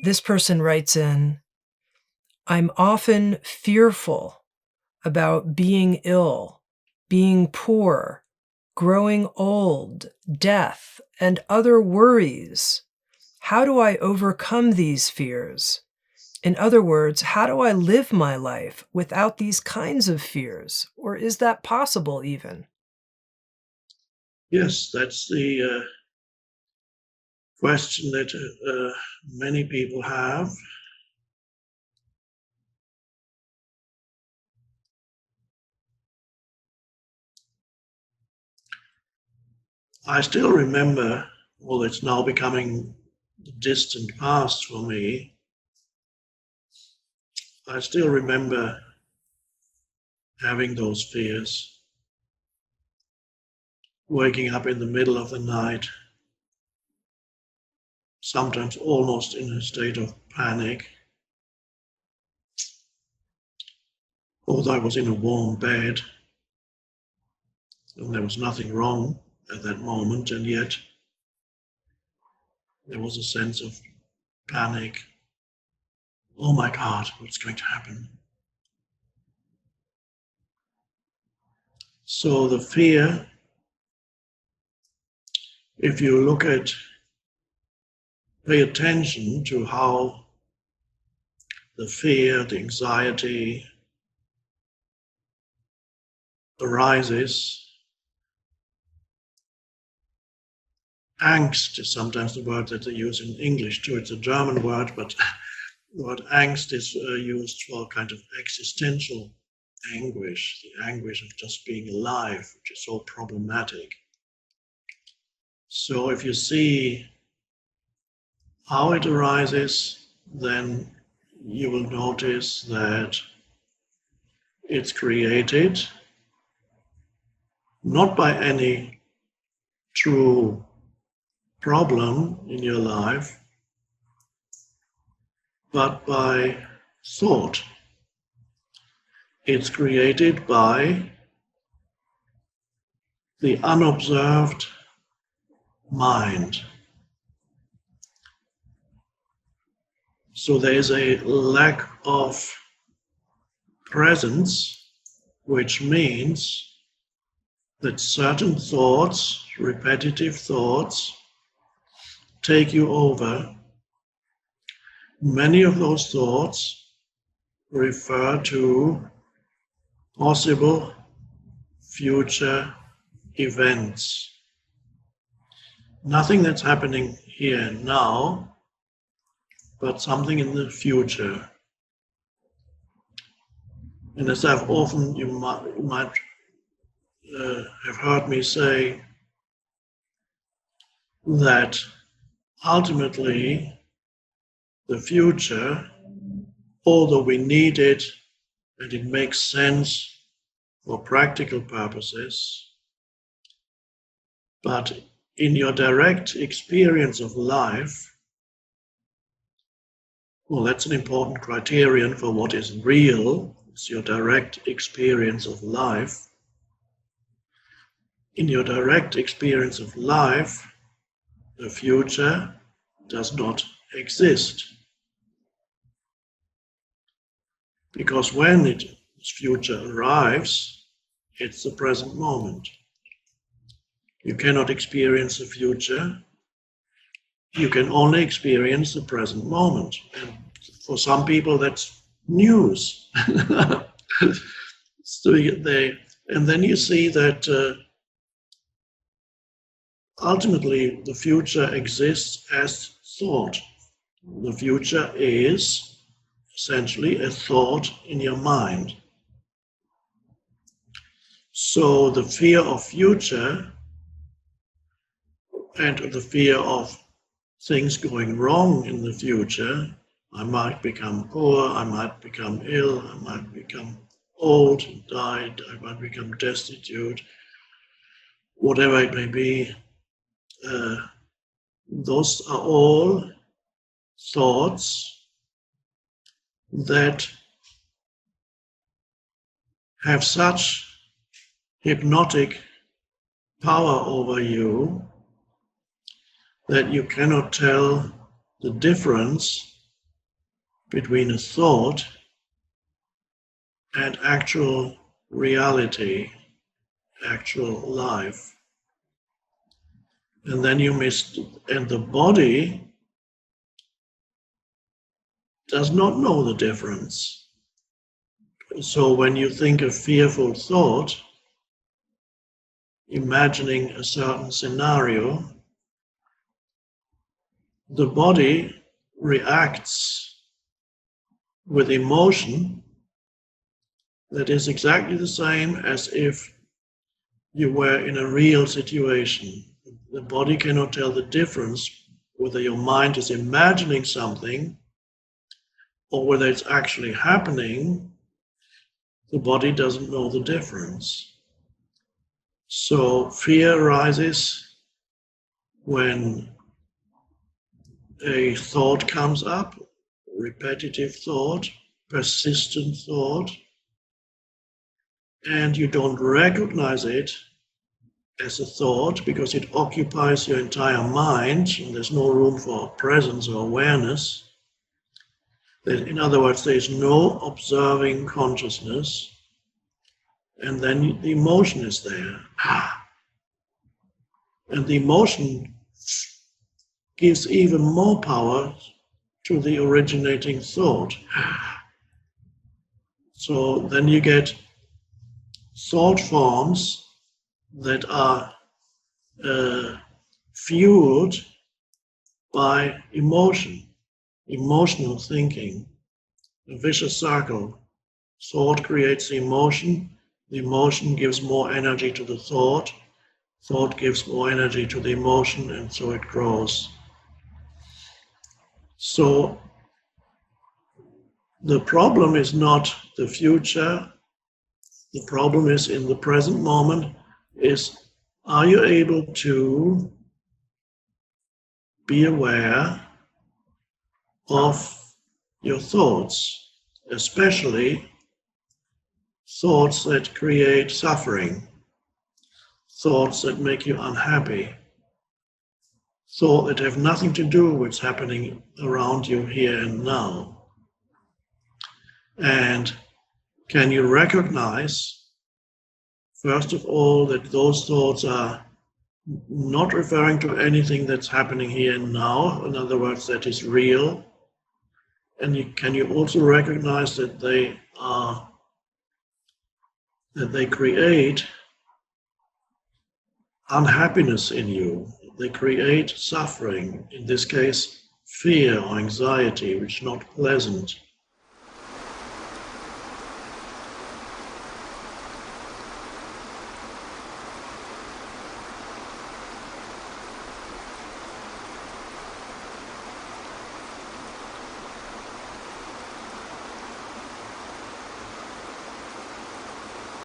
This person writes in, I'm often fearful about being ill, being poor, growing old, death, and other worries. How do I overcome these fears? In other words, how do I live my life without these kinds of fears? Or is that possible even? Yes, that's the question that many people have. I still remember, well, it's now becoming the distant past for me. I still remember having those fears, waking up in the middle of the night, sometimes almost in a state of panic. Although I was in a warm bed, and there was nothing wrong at that moment, and yet there was a sense of panic. Oh my God, what's going to happen? So the fear, if you pay attention to how the fear, the anxiety arises. Angst is sometimes the word that they use in English too. It's a German word, but the word angst is used for kind of existential anguish, the anguish of just being alive, which is so problematic. So if you see how it arises, then you will notice that it's created not by any true problem in your life, but by thought. It's created by the unobserved mind. So there is a lack of presence, which means that certain thoughts, repetitive thoughts, take you over. Many of those thoughts refer to possible future events. Nothing that's happening here and now, but something in the future. And as I've often, you might have heard me say, that ultimately the future, although we need it and it makes sense for practical purposes, but in your direct experience of life, well, that's an important criterion for what is real. It's your direct experience of life. In your direct experience of life, the future does not exist. Because when its future arrives, it's the present moment. You cannot experience the future. You can only experience the present moment. And for some people, that's news. And then you see that ultimately the future exists as thought. The future is essentially a thought in your mind. So the fear of future and the fear of things going wrong in the future, I might become poor, I might become ill, I might become old and die, I might become destitute, whatever it may be, those are all thoughts that have such hypnotic power over you that you cannot tell the difference between a thought and actual reality, actual life. And then and the body does not know the difference. So when you think a fearful thought, imagining a certain scenario, the body reacts with emotion that is exactly the same as if you were in a real situation. The body cannot tell the difference whether your mind is imagining something or whether it's actually happening. The body doesn't know the difference. So fear arises when a thought comes up, repetitive thought, persistent thought, and you don't recognize it as a thought because it occupies your entire mind and there's no room for presence or awareness. In other words, there is no observing consciousness, and then the emotion is there. And the emotion gives even more power to the originating thought. So then you get thought forms that are fueled by emotion, emotional thinking, a vicious circle. Thought creates the emotion gives more energy to the thought gives more energy to the emotion, and so it grows. So the problem is not the future, the problem is in the present moment, are you able to be aware of your thoughts, especially thoughts that create suffering, thoughts that make you unhappy, thoughts that have nothing to do with what's happening around you here and now. And can you recognize, first of all, that those thoughts are not referring to anything that's happening here and now, in other words, that is real? And can you also recognize that they create unhappiness in you? They create suffering, in this case, fear or anxiety, which is not pleasant.